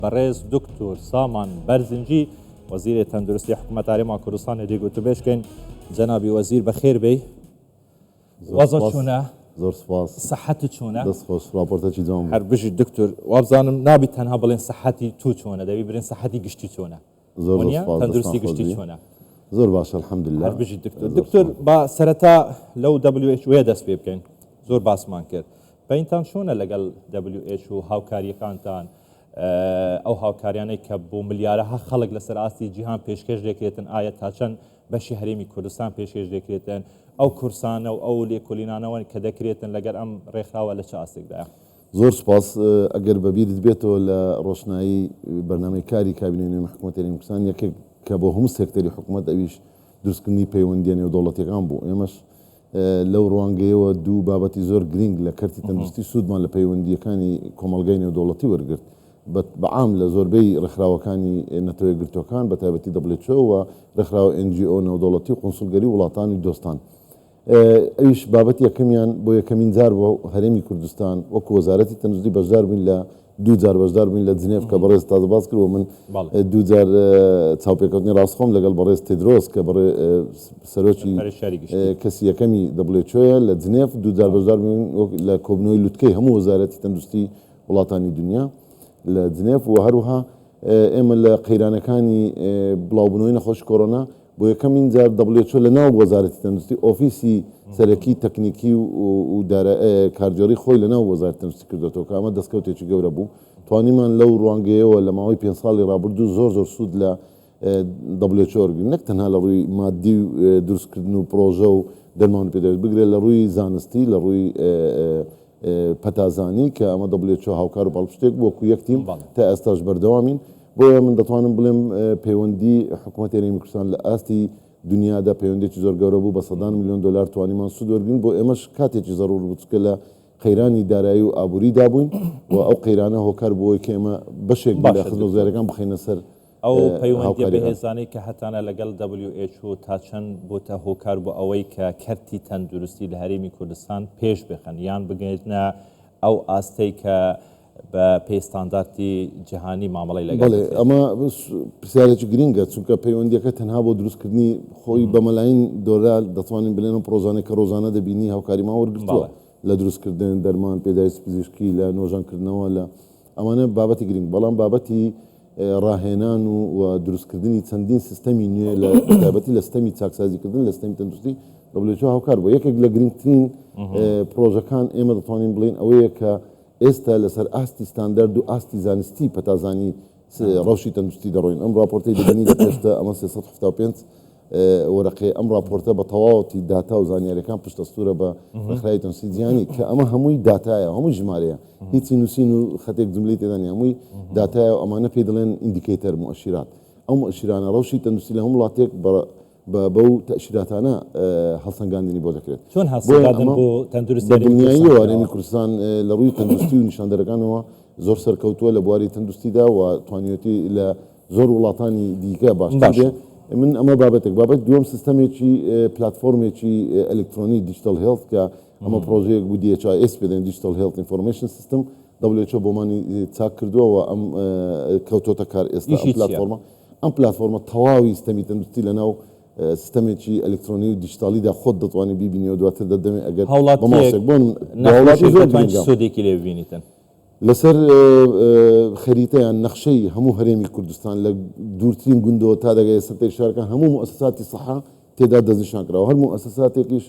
بەڕێز دکتۆر سامان بەرزنجی وەزیرێ تەندروستی حکوومەت هەرێما کوردستانی دەیگوتو بێشکەین جەنابی وەزیر بەخێر بێ وەزە چوونە زۆر سپاس سەحەت چوونە دەستخۆش راپۆرتێکی جوان هەر بژی دکتۆر وابزانم نابی تەنها بڵێن سەحەتی تو چۆنە دەبی برێن سەحەتی گشتی چۆنە زۆر تەندروستی گشتی چۆنە زۆر باشە الحەمدولله هەر بژی دکتۆر با سەرەتا لەو WHO دەست پێ بکەین زۆر باسمان کرد بەینتان چۆنە لەگەڵ WHO هاوکاریەکانتان ئەو هاوکاریانەی کە بۆ ملیارەها خەڵک لەسەر ئاستی جیهان پێشکەش دەکرێتن ئایا تا چەند بەشی هەرێمی کوردستان پێشکەش دەکرێتن ئەو کورسانە و ئەو لێکۆلینانەوە کە دەکرێتن لەگەر ئەم ڕێکخراوە لە چ ئاستێکدایە زۆر سپاس ئەگەر بەبیرت بێتەوە لە ڕۆشنایی بەرنامەی کاری کابینەی حکوومەت هەرێمی کوردستان یەکێک کە بۆ هەموو سێکتەری حکوومەت ئەویش دروستکردنی پەیوەندیە نێودەوڵەتیەکان بوو ئێمەش لەو ڕوانگەیەوە دوو بابەتی زۆر گرنگ لە کەرتی تەندروستی سوودمان لە پەیوەندیەکانی کۆمەڵگەی نێودەوڵەتی وەرگرت بەعام لە زۆربەی ڕێکخراوەکانی نەتەوەی گرتوەکان بە تایبەتی WHO و ڕێکخراوە NGO نێودەوڵەتی و قونسڵگەری وڵاتانی دۆستان ئەویش بابەتی یەکەمیان بۆ یەکەمین جار بۆ هەرێمی کوردستان وەکو وەزارەتی تەندروستی بەشدار بووین لە دوو جار بەشدار بووین لە جنێڤ کە بەڕێز تازە باس کردەوە من دوو جار چاوپێکەوتنی ڕاستخۆم لەگەڵ بەڕێز تێدرۆس کە سەرۆکی کەسی یەکەمی WHO لە جنێڤ دوو جار بەشدار بووین لە کۆبنەوەی لوتکەی هەموو وەزارەتی تەندروستی وڵاتانی دنیا لە جنێڤ و هەروەها ئێمە لە قەیرانەکانی بڵاوبوونەوەی نەخۆشی کۆڕۆنا بۆ یەکەمین جار WHO لە ناو وەزارەتی تەندروستی ئۆفیسی سەرەکی تەکنیکی و کارجۆری خۆی لە ناو وەزارەتی تەندروستی کردوێتەوە کە ئەمە دەستکەوتێکی گەورە بوو توانیمان لەو ڕوانگەیەوە لە ماوەی 5 ساڵی ڕابردوو زۆر سوود لە WHO وەرگرین نەک تەنها لە ڕووی مادی و دروستکردن و پرۆژە و دەرمان پێدەوێت بگرێت لە ڕووی زانستی لە ڕووی پەتازانی کە ئەمە WHO هاوکار و پاڵپشتێک وەکو یەک تیم تا ئێستاش بەردەوامین بۆیە من دەتوانم بڵێم پەیوەندی حکوومەتی هەرێمی کوردستان لە ئاستی دنیادا پەیوەندێکی زۆر گەورە بوو بە سەدان ملیۆن دلار توانیمان سوود وەرگین بۆ ئێمەش کاتێکی زەڕور بوو چکە لە قەیرانی دارایی و ئابووریدا بووین و ئەو قەیرانە هۆکار بۆی کە ئێمە بەشێک لە خزمەتگوزاریەکان بخەینە سەر ئەو پەیوەندی بەهێزانەی کە هەتانە لەگەڵ WHO تا چەند بۆتە هۆکار بۆ ئەوەی کە کەرتی تەندروستی لە هەرێمی کوردستان پێش بخەن یان بگەێتنە ئەو ئاستەی کە بە پێستانداتی جیهانی مامەڵی لەگەڵ ئەمە پرسیارێکی گرینگە چونکە پەیوەندیەکە تەنها بۆ دروستکردنی خۆی بە مەلاین دۆلار دەتوانین بڵێن پرۆژانێک کە ڕۆژانە دەبینی هاوکاریمان وەرگرتووە لە دروستکردن دەرمان پێداویست پزیشکی لە نۆژانکردنەوە لە ئەمانە بابەتی گرنگ بەڵام بابەتی ڕاهێنان و دروستکردنی چەندین سیستەمی نوێ لە بابەتی لە سیستەمی چاکسازیکردن لە سیستەمی تەندروستی WHO هاوکار بوو یەکێک لە گرنگترین پرۆژەکان ئێمە دەتوانین بڵین ئەوەیە کە ئێستا لەسەر ئاستی ستاندەرد و ئاستی زانستی پەتازانی ڕەوشی تەندروستی دەڕۆین ئەم راپۆرتەی دەبینی لە پێشتە ئەمە 375 وەرەقەی ئەم راپۆرتە بە تەواوەتی داتا و زانیاریەکان پشتەستورە بە ڕێکخراوی تەندروستی جیهانی کە ئەمە هەمووی داتایە هەمووی ژمارەیە هیچی نووسین و خەتێک جملەی تێدا نیە هەمووی داتایە و ئەمانە پێی دەڵێن ئیندیکیتەر مؤشرات ئەو مؤشرانە ڕەوشی تەندروستی لە هەموو وڵاتێک بەو تەشیراتانە هەڵسەنگاندنی بۆ دەکرێت چۆن هەڵسەنگاندن بۆ تەندروستی دنیاییەوە هەرێمی کوردستان لە ڕووی تەندروستی و نیشاندەرەکانەوە زۆر سەرکەوتووە لە بواری تەندروستیدا و توانیوەتی لە زۆر وڵاتانی دیکە باشتر بێ من ئەمە بابەت دووەم سیستەمێکی پلتفۆرمێکی ئەلکترۆنی دیجیتال هێڵت کە ئەمە پرۆژەیەک بوو DHIS پێدەن دیجیتال هێڵت ئینفۆرمێشن سیستم WHO بۆمانی چاک کردووە ئەم کەوتۆتە کار ئێستا ئەم پلتفۆرمە تەواوی سیستەمی تەندروستی لەناو سیستەمێکی ئەلکترۆنی و دیجیتالیدا خۆت دەتوانانی ببینیەوە دواتر دەدەمێت ئەگەر هەوڵاتێک بۆن سودێکی لێ ببینیتن لەسەر خەریتەیان نەخشەی هەموو هەرێمی کوردستان لە دوورترین گوندەوە تا دەگەی سەرەتای شارەکان هەموو مؤسساتی سەحا تێدا دەستنیشان کراوە هەر مؤسساتێکیش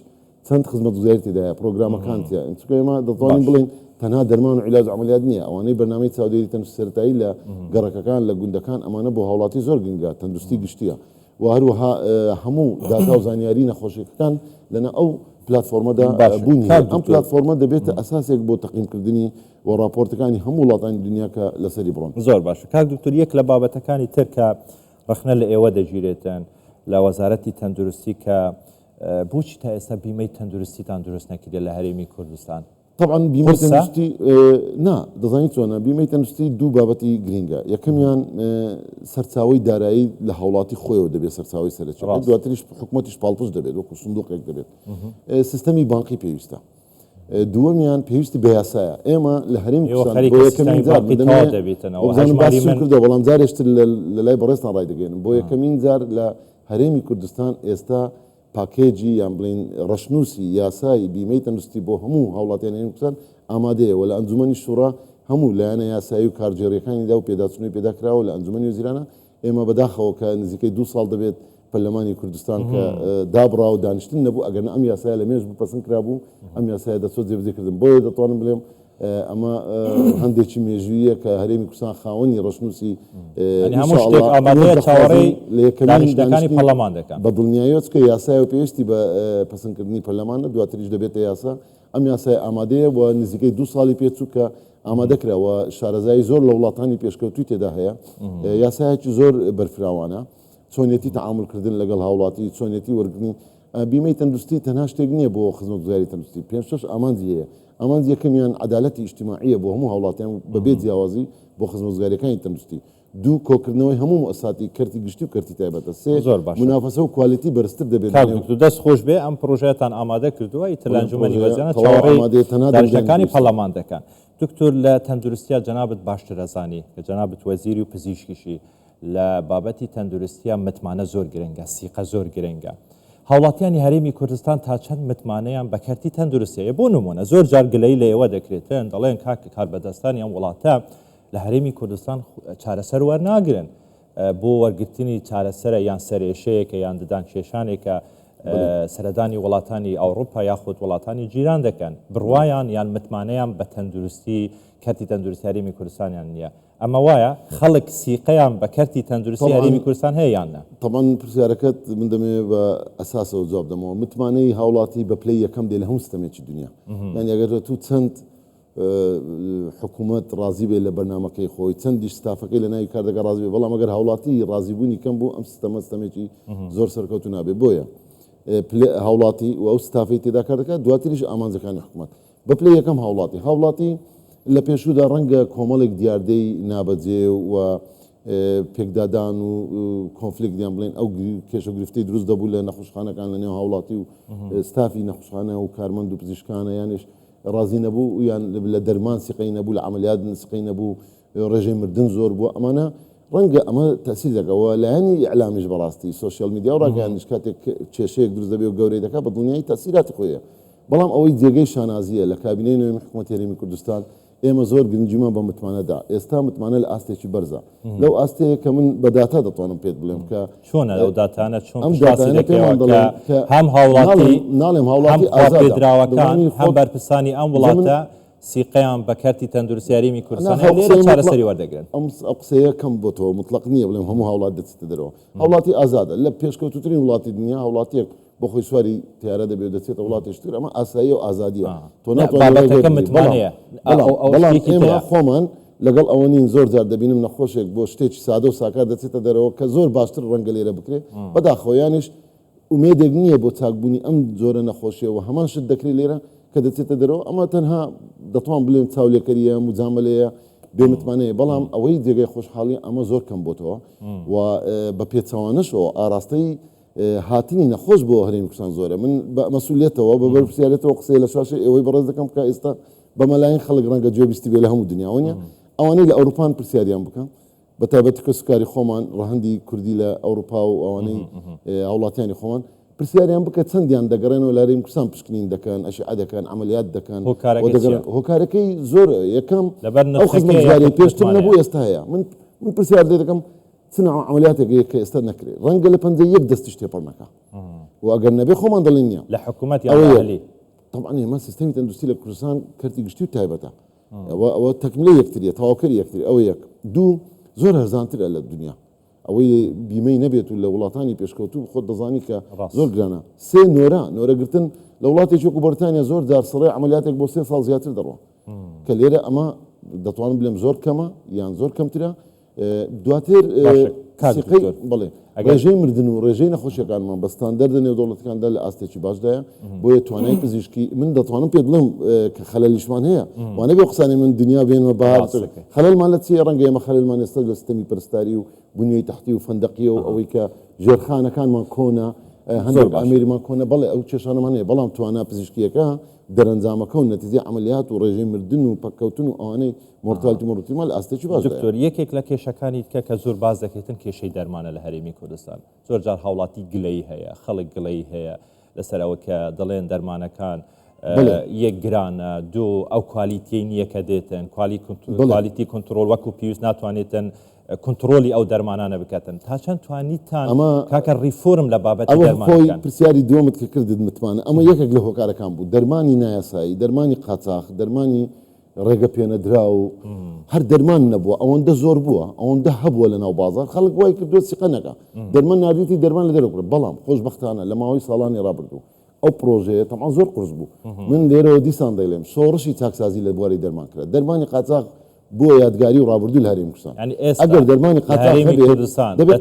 چەند خزمەتگوزاری تێدایە پرۆگرامەکان تیا چونکە ئێمە دەتوانین بڵێن تەنها دەرمان و عیلاج عملیات نییە ئەوانەی بەرنامەی چاودێری تەندروستی سەرەتایی لە گەڕەکەکان لە گوندەکان ئەمانە بۆ هاوڵاتی زۆر گرنگە تەندروستی گشتیە و هەروەها هەموو داتا و زانیاری نەخۆشیەکان لەنە ئەو پلتفۆرمەدا بوونی ئەم پلتفۆرمە دەبێتە ئەساسێک بۆ تەقییمکردنی و راپۆرتەکانی هەموو وڵاتانی دنیا کە لەسەری بڕۆن زۆر باشە کاک دکتۆر یەک لە بابەتەکانی تر کە ڕخنە لە ئێوە دەگیرێتن لە وەزارەتی تەندروستی کە بۆچی تا ئێستا بیمەی تەندروستیتان دروست نەکردێ لە هەرێمی کوردستان طبعا بیمەی تەندروستی نا دەزانیت چۆنە بیمەی تەندروستی دوو بابەتی گرینگە یەکەمیان سەرچاوی دارایی لە هاوڵاتی خۆیەوە دەبێت سەرچاوی سەرچاو دواتریش حکوومەتیش پاڵپوش دەبێت وەکو سندوقێک دەبێت سیستەمی بانقی پێویستە دووەمیان پێویستی بە یاسایە ئێمە لە هەرێمی کوردستان خەریکە بۆ سیستەمی یەکەمین جار باقی دەمێ تەواو دەبێتنەوە. وەبزانم هەژماری باسم من کردەوە بەڵام جارێشتر لە لای بەڕێستان ڕای دەگەێنم بۆ یەکەمین جار لە هەرێمی کوردستان ئێستا پاکێجی یان بڵین ڕەشنووسی یاسایی بیمەی تەندروستی بۆ هەموو هاوڵاتیان هەرێمی کوردستان ئامادەیە و لە ئەنجومەنی شوڕا هەموو لایەنە یاسایی و کارگێڕیەکانیدا و پێداچوونی پێداکراوە لە ئەنجومەنی وەزیرانە ئێمە بەداخەوە کە نزیکەی 2 ساڵ دەبێت پەرلەمانی کوردستان کە دابڕا و دانیشتن نەبوو ئەگەر ئەم یاسایە لە مێژ بپەسەند کرابوو ئەم یاسایە دەچۆ جێبەجێکردن بۆیە دەتوانم بڵێم ئەمە هەندێکی مێژوویە کە هەرێمی کوردستان خاوەنی ڕەشنووسی هەموو شتێک ئامادەیە چاوەڕێی دانیشتەکانی پەرلەمان دەکەن بە دڵنیاییەوە کە یاسای و پێویستی بە پەسەندکردنی پەرلەمانە دواتریش دەبێتە یاسا ئەم یاسای ئامادەیە بۆ نزیکەی 2 ساڵی پێچوو کە ئامادەکراوە شارەزایی زۆر لە وڵاتانی پێشکەوتوی تێدا هەیە یاسایەکی زۆر بەرفراوانە چۆنیەتی تەعاملکردن لەگەڵ هاوڵاتی چۆنیەتی وەرگرتنی بیمەی تەندروستی تەنها شتێک نییە بۆ خزمەتگوزاری تەندروستی 5 ئامانجی هەیە ئەمانجی یەکەمیان عەدالەتی ئیجتیماعیە بۆ هەموو هاوڵاتیان بەبێ جیاوازی بۆ خزمەتگوزاریەکانی تەندروستی دوو کۆکردنەوەی هەموو مؤسساتی کەرتی گشتی و کەرتی تایبەتە سێ منافەسە و کوالیتی بەرزتر دەبێت دەست خۆش بێ ئەم پرۆژەتان ئامادە کردووە ئیترلانجومەنی وەزیرانە چاوەڕێی دانیشتەکانی پەرلەمان دەکەن دکتۆر لە تەندروستیە جەنابەت باشتر ئەزانی کە جەنابەت وەزیری و پزیشکیشی لە بابەتی تەندروستیە متمانە زۆر گرنگە سیقە زۆر گرنگە هاوڵاتیانی هەرێمی کوردستان تا چەند متمانەیان بە کەرتی تەندروستیە بۆ نمونە زۆر جار گلەی لە ئێوە دەکرێتن دەڵێن کاکە کاربەدەستانی ئەم وڵاتە لە هەرێمی کوردستان چارەسەر وەرناگرن بۆ وەرگرتنی چارەسەرە یان سەرێشەیەکە یان ددان کێشانێکە سەردانی وڵاتانی ئەوروپا یاخود وڵاتانی جیران دەکەن بڕوایان یان متمانەیان بە تەندروستی کەرتی تەندروستی هەرێمی کوردستانیان نییە ئەمە وایە خەڵک سیقەیان بە کەرتی تەندروستی هەرێمی کوردستان هەیە یان نە تەمان پرسیارەکەت من دەمێ بە ئەساسەوە جواب دەمەوە متمانەی هاوڵاتی بە پلەی یەکەم دێ لە هەموو سیستەمێکی دنیا یان ئەگەر تو چەند حکوومەت ڕازی بێ لە بەرنمەکەی خۆی چەندیش ستافەکەی لە ناوی کار دەگە ڕازی بێ بەڵام ئەگەر هاوڵاتی ڕازیبوونی کەم بوو ئەم سیستەمێکی زۆر سەرکەوتو نابێ بۆیە هاوڵاتی و ئەو ستافی تێدا کار دەکات دواتریش ئامانجەکانی حکوومەت بە پلەی یەکەم هاوڵاتی لە پێشودا ڕەنگە کۆمەڵێک دیاردەی نابەجێ و پێکدادان و کۆنفلیکتیان بڵێن ئەو کێشە گرفتەی دروست دەبوو لە نەخۆشخانەکان لە نێو هاوڵاتی و ستافی نەخۆشخانە و کارمەند و پزیشکانە یانش ڕازی نەبوو یان لە دەرمان سقەی نەبوو لە عملیات سقەی نەبوو ڕێژەی مردن زۆر بووە ئەمانە ڕەنگە ئەمە تەسیر دەکەوە لایەنی ئیعلامیش بەڕاستی سوسیال میدیا و ڕاگەیاندنیش کاتێک کێشەیەک دروست دەبێت و گەورەی دەکات بە دڵنیایی تەسیراتی خۆیە بەڵام ئەوەی جێگەی شانازیە لە کابینەی نوێی حکوومەتی هەرێمی کوردستان ئێمە زۆر گرنگیمان بە متمانەدا ئێستا متمانە لە ئاستێکی بەرزە لەو ئاستەیە کە من بە داتا دەتوانم پێت بڵێم کە چۆنە ئەو داتانە چۆن هەم هاوڵاتی ناڵێم هاوڵاتی پێدراوەکان هەم بەرپرسانی ئەم وڵاتە سیقەیان بە کەرتی تەندروستی هەرێمی کوردستان لێرە چارەسەری وەردەگرن ئەم قسەیە کەم بۆ تۆ مطلق نییە بڵێم هەموو هاوڵات دەچێتە دەرەوە هاوڵاتی ئازادە لە پێشکەوتوترین وڵاتی دنیا هاوڵاتیەک بۆ خۆی سواری تیارە دەبێت دەچێتە وڵاتیشتر ئەمە ئاسایی و ئازادیە تۆ ناتوانێت متمانەیە بەڵام ئێمە خۆمان لەگەڵ ئەوە نین زۆر جار دەبینم نەخۆشێک بۆ شتێکی سادە و ساکار دەچێتە دەرەوە کە زۆر باشتر ڕەنگە لێرە بکرێت بەداخۆیانیش ئومێدێک نییە بۆ چاکبوونی ئەم جۆرە نەخۆشیەوە هەمان شت دەکرێت لێرە کە دەچێتە دەرەوە ئەمە تەنها دەتوان بڵێن چاولێکەریە مجاملەیە بێمتمانەیە بەڵام ئەوەی جێگەی خۆشحاڵی ئەمە زۆر کەم بۆتەوە و بە پێچەوانشەوە ئاراستەی هاتنی نەخۆش بۆ هەرێمی کوردستان زۆرە من بە مەسئولیتەوە بە بەرپرسیارەتەوە قسەی لە شاشە ئێوەی بەڕێز دەکەم کە ئێستا بە مەلایەن خەڵک ڕەنگە گوێبیستی بێ لە هەموو دنیاوەنیە ئەوانەی لە ئەوروپان پرسیاریان بکەم بە تایبەتی کە سوکاری خۆمان ڕەهەندی کوردی لە ئەوروپا و ئەوانەی هاوڵاتیانی خۆمان پرسیاریان بکە چەندیان دەگەڕێنەوە لە هەرێمی کوردستان پشکنین دەکەن ئەشعە دەکەن عملیات دەکەن هۆکارەکەی زۆر یەکەم ئەو خزمەتگوزاری پێشتر نەبوو ئێستا هەیە من پرسیار لێ دەکەم چنە عملیاتێک کە ئێستا نەکرێت ڕەنگە لە پەنجەی یەک دەستیش تێپەڕ نەکا و ئەگەر نەبێ خۆمان دەڵێن نییە لە حکوومەت یالی طبعا ئێمە سیستەمی تەندروستی لە کوردستان کەرتی گشتی و تایبەتە ئەوە تەکمیلەی یەکتریە تەواوکەری یەکتری ئەوە یەک دوو زۆر هەرزانترە لە دنیا ئەوەی بیمەی نەبێت و لە وڵاتانی پێشکەوتوو خۆت دەزانی کە زۆر گرانە سێ نۆرەگرتن لە وڵاتێکی وەکو بەریتانیا زۆر جار سڕێ عملیاتێک بۆ 3 ساڵ زیاتر دەڕۆ کە لێرە ئەمە دەتوانم بڵێم زۆر کەمە یان زۆر کەمترە دواتر بڵێ ڕێژەی مردن و ڕێژەی نەخۆشیەکانمان بە ستاندەردە نێودەوڵەتەکاندا لە ئاستێکی باشدایە بۆیە توانای پزیشکی من دەتوانم پێ بڵێم کە خەلەلیشمان هەیە وانە بێ قسانی من دنیا بێنمە بەهار خەلەلمان لە چیە ڕەنگە ئێمە خەلەلمان ئێستا لە سیستەمی پەرستاری و بنیەی تەحتی و فەندەقیە و ئەوەی کە ژێرخانەکانمان کۆنا هەندێک ئامێریمان کۆنە بەڵێ ئەو کێشانەمان هەیە بەڵام توانە پزیشکیەکە دەرەنجامەکە و نەتیجەی عملیات و ڕێژەی مردن و پەککەوتن و ئەوانەی مۆرتالتی مۆڕتیمال ئاستێکی باش دکتۆر یەکێک لە کێشەکانی دیکە کە زۆر باز دەکەێتن کێشەی دەرمانە لە هەرێمی کوردستان زۆر جار هاوڵاتی گلەی هەیە خەڵک گلەی هەیە لەسەرەوە کە دەڵێن دەرمانەکان یەک گرانە دوو ئەو کوالیتی نییە کە دێتن کوالیتی کنترۆل وەکو پیوست ناتوانێتن کنترۆلی ئەو دەرمانانە بکاتن تا چەند توانیتان کاکە ڕیفۆرم لە بابەتی دەرمانەکان پرسیاری دووەمت کە کردت متمانە ئەمە یەکێک لە هۆکارەکان بوو دەرمانی نایاسایی دەرمانی قاچاق دەرمانی ڕێگە پێنەدرا و هەر دەرمان نەبووە ئەوەندە زۆر بووە ئەوەندە هەبووە لە ناو بازار خەڵک وای کردو سیقەنەکە دەرمان ناردیتی دەرمان لە دەرەکڕ بەڵام خۆشبەختانە لە ماوەی ساڵانی ڕابردوو ئەو پرۆژەیە تەمان زۆر قرس بوو من لێرەوە دیسان دەیڵێم شۆڕشی چاکسازی لە بواری دەرمان کرد دەرمانی قاچاق بۆ یادگاری و ڕابردوو لە هەرێمی کوردستان ئەگەر دەرمانی قاچاق دەبێت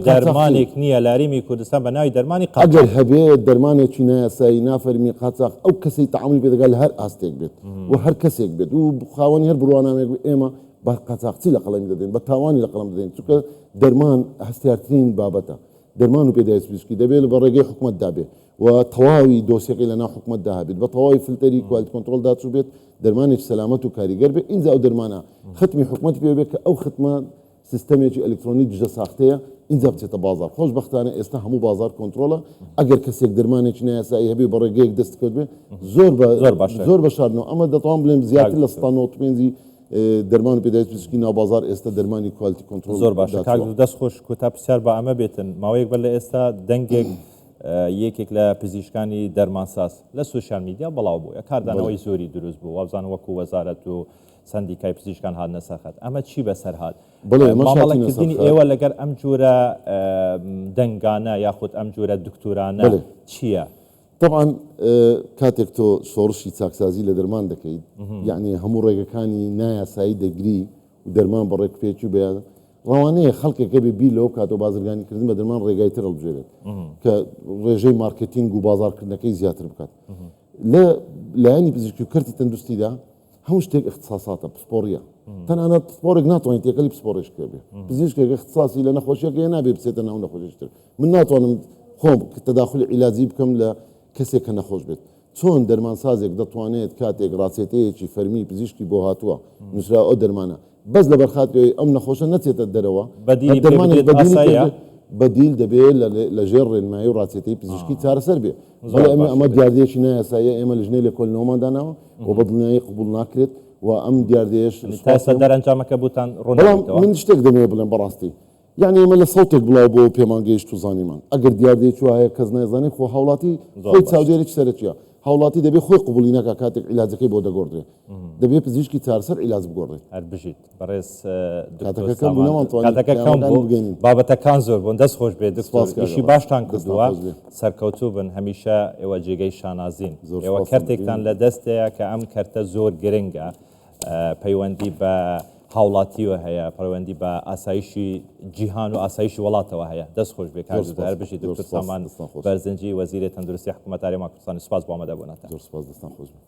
دەرمانێک نییە لە هەرێمی کوردستان بە ناوی دەرمانی قاچاق ئەگەر هەبێت دەرمانێکی نایاسایی نافەرمی قاچاق ئەو کەسەی تەعامل پێ دەگات لە هەر ئاستێک بێت و هەر کەسێک بێت و خاوەنی هەر بڕوانامێک ئێمە بە قاچاقچی لە قەڵەمی دەدەین بە تاوانی لە قەڵەم دەدەین چونکە دەرمان هەستیارترین بابەتە دەرمان و پێداویست پزیشکی دەبێت بە ڕێگەی حکوومەت دابێت و تەواوی دۆسیەکەی لەناو حکوومەت داهابێت بە تەواوی فلتەری کوالیتی کۆنتڕۆل داچوو بێت دەرمانێکی سەلامەت و کاریگەر بێت ئینجا ئەو دەرمانە ختمی حکوومەتی پێ بێت کە ئەو ختمە سیستەمێکی ئەلکترۆنیک دژە ساختەیە اینجا بچێتە بازار خۆشبەختانە ئێستا هەموو بازار کۆنتڕۆلە ئەگەر کەسێک دەرمانێکی نایاسایی هەبێ بە ڕێگەیەک دەست کرد بێ زۆر بەشاردنەوە ئەمە دەتوان بڵێم زیاتر لە 95 دەرمان و پێداویست پزیشکی ناو بازار ئێستا دەرمانی کوالیتی کۆنتڕۆل زۆر باشە دەست خۆش کۆتا پرسیار بە ئەمە بێتن ماوەیەک بەر لە ئێستا دەنگێک یەکێک لە پزیشکانی دەرمانساز لە سوشال میدیا بەڵاو بوو کاردانەوەی زۆری دروست بوو وابزان وەکو وەزارەت و سندیکای پزیشکان هاتنە سەرخەت ئەمە چی بەسەر هات ماڵەکردنی ئێوە لەگەر ئەم جۆرە دەنگانە یاخود ئەم جۆرە دکتورانە چییە؟ طبعا کاتێک تۆ شۆڕشی چاکسازی لە دەرمان دەکەیت یعنی هەموو ڕێگەکانی نایاسایی دەگری و دەرمان بە ڕێکپێکی و بەیان ڕەوانەیە خەڵکێکە بێ بی لەوە کاتۆ بازرگانیکردن بە دەرمان ڕێگای تر هەڵبژێرێت کە ڕێژەی مارکتینگ و بازارکردنەکەی زیاتر بکات لە لایەنی پزیشکی و کەرتی تەندروستیدا هەموو شتێک اختصاساتە پسپۆڕیە تەنانەت پسپۆرێک ناتوانێت تێکەلی پسپۆڕش کرێ پزیشکێک اختصاسی لە نەخۆشیەکە نابێ بچێتە ناو نەخۆشیشتر من ناتوانم خۆم تەداخلی عیلاجی بکەم لە کەسێک کە نەخۆش بێت چۆن دەرمانسازێک دەتوانێت کاتێک ڕاچێتەیەکی فەرمی پزیشکی بۆ هاتووە نووسرا ئەو دەرمانە بەس لە بەرخاتەوەی ئەم نەخۆشە نەچێتە دەرەوە بەدیل دەبێت لە ژێر ڕێنمایی و ڕاچێتەی پزیشکی چارەسەر بێ بەڵێ ئەمە دیاردەیەکی نایاساییە ئێمە لە ژنەی لە کۆلنەوەمانداناوە و بە دڵنیایی قبول ناکرێت و ئەم دیاردەیەش دەرەنجامەکە بوتان من شتێک دەمەوێت بڵێم بەڕاستی یعنی ئێمە لە سەوتێک بڵاو بۆ پێمان گەیشت و زانیمان ئەگەر دیاردەیەکی وایە کەس نەیزانێت خۆ هاوڵاتی خۆی چاودێرێکی سەرەکیە هاوڵاتی دەبێت خۆی قبولی ناکە کاتێک عیلاجەکەی بۆ دەگۆڕێت دەبێت پزیشکی چارەسەر عیلاج بگۆڕێت هەر بژیت بەڕێز بگەین بابەتەکان زۆر بوون دەست خۆش بێت دەستپاسیشی باشتان کردووە سەرکەوتوو بن هەمیشە ئێوە جێگەی شانازین ئێوە کەرتێکتان لە دەستەیە کە ئەم کەرتە زۆر گرنگە پەیوەندی بە هاوڵاتیوە هەیە پەیوەندی بە ئاسایشی جیهان و ئاسایشی وڵاتەوە هەیە دەست خۆش بێ هەر بژیت دکتۆر سامان بەرزنجی وەزیری تەندروستی حکوومەت هەرێمی کوردستان سوپاس بۆ ئامادەبوونەتە زۆر سوپاس دەستان خۆش بێ